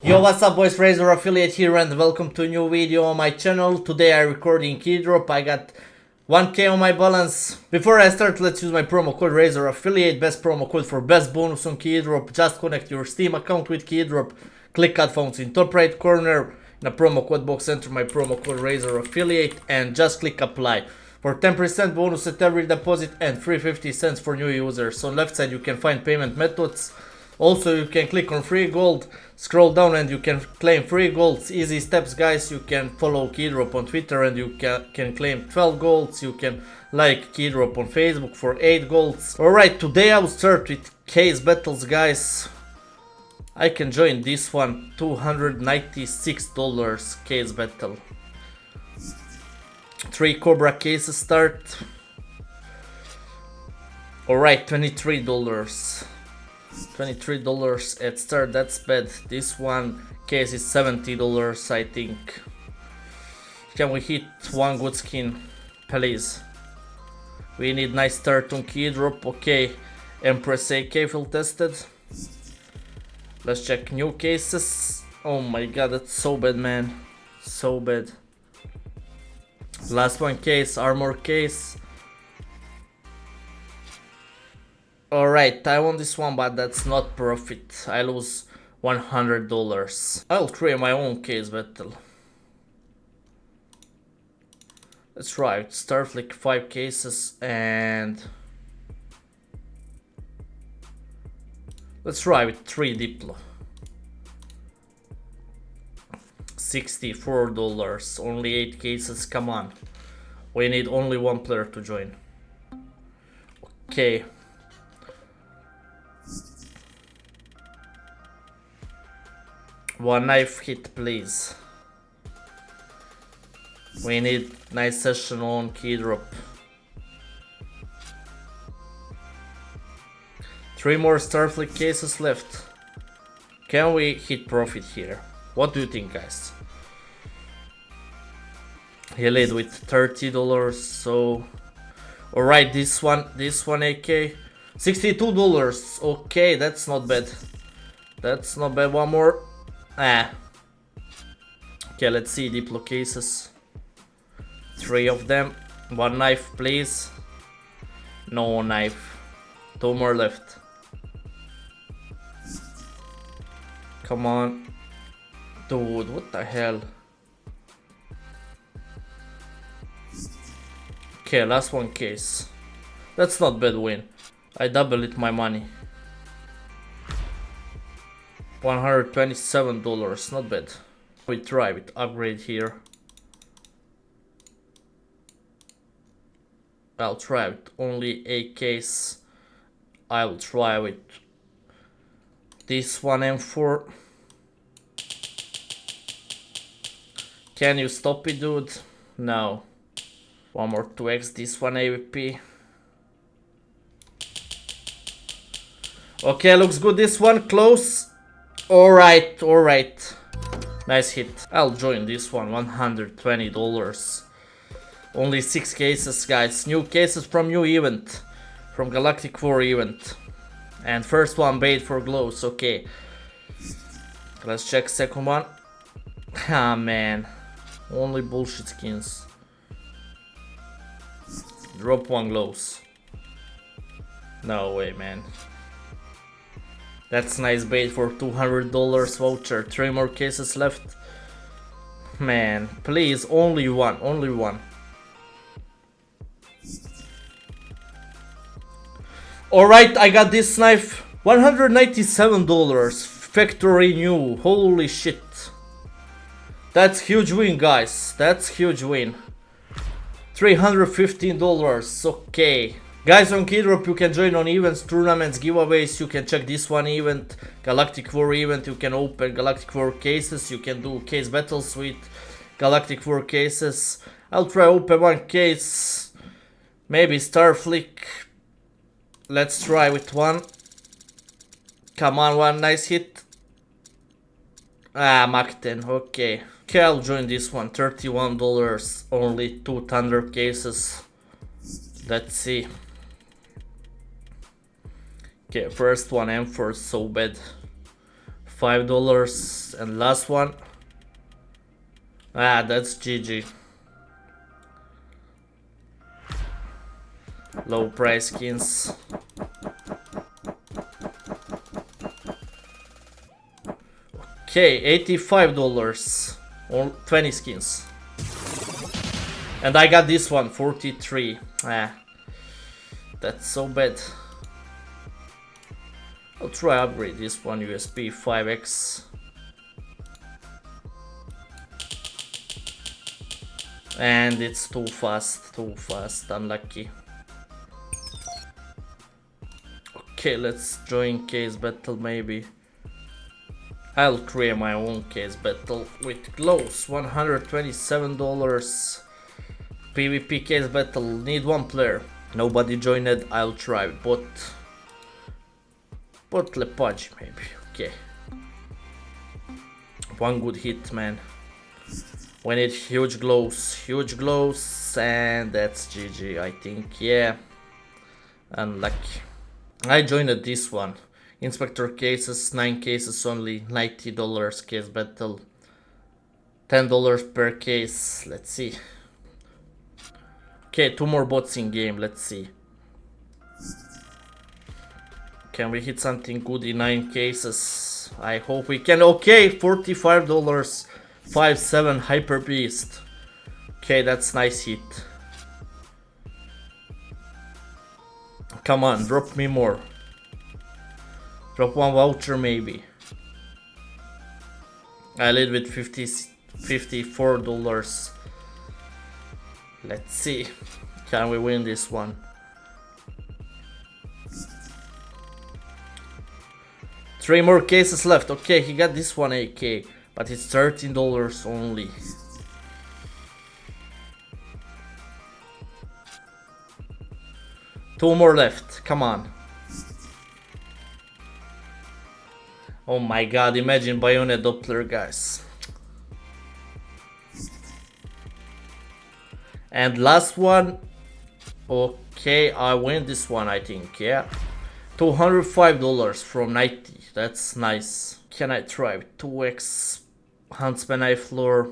Yo, what's up boys, Razor Affiliate here and welcome to a new video on my channel. Today I'm recording Keydrop. I got 1k on my balance. Before I start, let's use my promo code Razor Affiliate, best promo code for best bonus on Keydrop. Just connect your Steam account with Keydrop, click add fonts in top right corner, in the promo code box enter my promo code Razor Affiliate and just click apply. For 10% bonus at every deposit and free 50 cents for new users. On left side you can find payment methods. Also you can click on free gold, scroll down and you can claim free golds. Easy steps guys. You can follow Keydrop on Twitter and you can claim 12 golds. You can like Keydrop on Facebook for 8 golds. Alright, today I will start with case battles guys. I can join this one, $296 case battle. 3 Cobra cases start. Alright, $23. $23 at start, that's bad. This one case is $70 I think. Can we hit one good skin please? We need nice start on Keydrop. Okay, Empress AK full tested. Let's check new cases. Oh my god, that's so bad man, so bad. Last one case, armor case. Alright, I won this one, but that's not profit. I lose $100. I'll create my own case battle. Let's try it. Starflick 5 cases and let's try with 3 Diplo. $64. Only 8 cases, come on. We need only one player to join. Okay. One knife hit please. We need nice session on Keydrop. 3 more Starflick cases left. Can we hit profit here? What do you think guys? He led with $30, so alright, this one AK $62. Okay, that's not bad. That's not bad. One more. Okay, let's see Diplo cases. 3 of them. 1 knife please. No knife. 2 more left. Come on. Dude, what the hell? Okay, last one case. That's not bad win. I double it my money. $127, not bad. We try with upgrade here. I'll try with only a case. I'll try with this one M4. Can you stop it dude? No. One more 2x, this one AVP. Okay, looks good. This one close. Alright, alright. Nice hit. I'll join this one, $120. Only 6 cases guys. New cases from new event. From Galactic 4 event. And first one bait for glows, okay. Let's check second one. Ah man. Only bullshit skins. Drop 1 glows. No way man. That's nice bait for $200 voucher. 3 more cases left. Man, please, only one, only one. Alright, I got this knife. $197. Factory new. Holy shit. That's huge win, guys. That's huge win. $315. Okay. Guys, on Keydrop you can join on events, tournaments, giveaways. You can check this one event, Galactic 4 event. You can open Galactic 4 cases. You can do case battles with Galactic 4 cases. I'll try open one case. Maybe Starflick. Let's try with one. Come on, one nice hit. Mach 10, okay. Okay, I'll join this one, $31. Only 2 Thunder cases. Let's see. Okay, first one M4 so bad. $5 and last one. Ah, that's GG. Low price skins. Okay, $85 on 20 skins. And I got this one, 43. Ah, that's so bad. I'll try upgrade this one, USB 5X. And it's too fast, unlucky. Okay, let's join case battle maybe. I'll create my own case battle with gloves, $127. PvP case battle, need one player. Nobody joined it, I'll try bot Lepage maybe, okay. One good hit, man. We need huge glows, and that's GG, I think, yeah. Unlucky. I joined this one. Inspector cases, 9 cases only, $90 case battle. $10 per case, let's see. Okay, 2 more bots in game, let's see. Can we hit something good in 9 cases? I hope we can. Okay, $45. 5/7 Hyper Beast. Okay, that's nice hit. Come on, drop me more. Drop one voucher maybe. I lead with $54. Let's see. Can we win this one? Three more cases left. Okay, he got this one AK, but it's $13 only. Two more left. Come on. Oh my god, imagine Bayonet Doppler, guys. And last one. Okay, I win this one, I think, yeah. $205 from 90. That's nice. Can I try 2x Huntsman Eye Floor?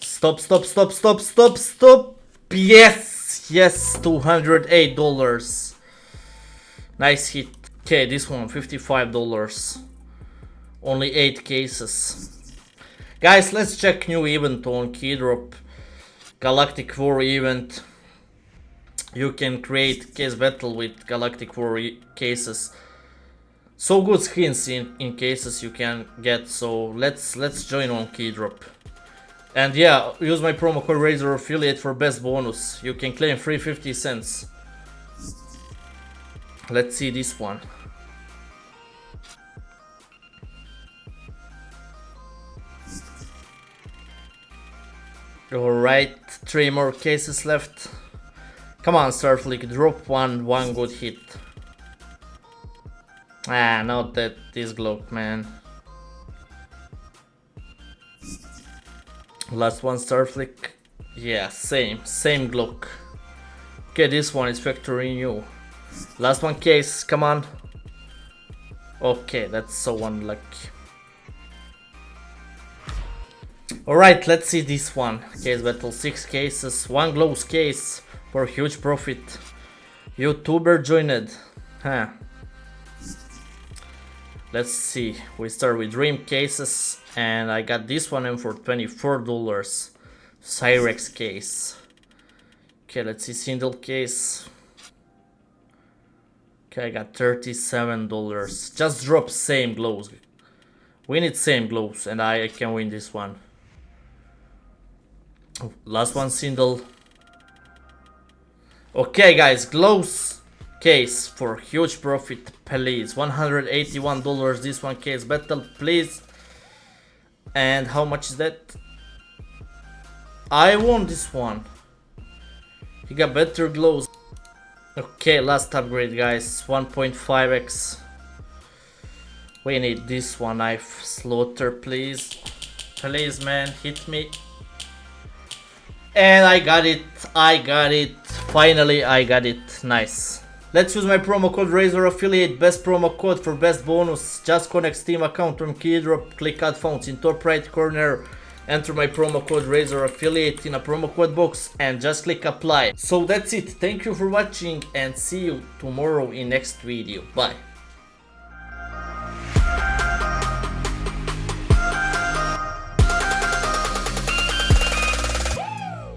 Stop. Yes, $208. Nice hit. Okay, this one, $55. Only 8 cases. Guys, let's check new event on Keydrop. Galactic War event. You can create case battle with Galactic War cases. So good skins in cases you can get. So let's join on Keydrop. And yeah, use my promo code Razor Affiliate for best bonus. You can claim free 50 cents. Let's see this one. Alright, 3 more cases left. Come on, Starflick, drop one good hit. Ah, not that this Glock, man. Last one, Starflick. Yeah, same Glock. Okay, this one is factory new. Last one case, come on. Okay, that's so unlucky. Alright, let's see this one. Case battle, 6 cases, 1 gloves case for huge profit. YouTuber joined. Huh. Let's see. We start with dream cases, and I got this one in for $24. Cyrex case. Okay, let's see single case. Okay, I got $37. Just drop same gloves. We need same gloves, and I can win this one. Last one single. Okay, guys, gloves case for huge profit, please. $181. This one case battle, please. And how much is that? I won this one. He got better gloves. Okay, last upgrade, guys. 1.5x. We need this one. Knife slaughter, please. Please, man, hit me. And I got it. Finally, I got it. Nice. Let's use my promo code Razor Affiliate, best promo code for best bonus. Just connect Steam account from Keydrop, click add fonts in top right corner, enter my promo code Razor Affiliate in a promo code box and just click apply. So that's it. Thank you for watching and see you tomorrow in next video. Bye.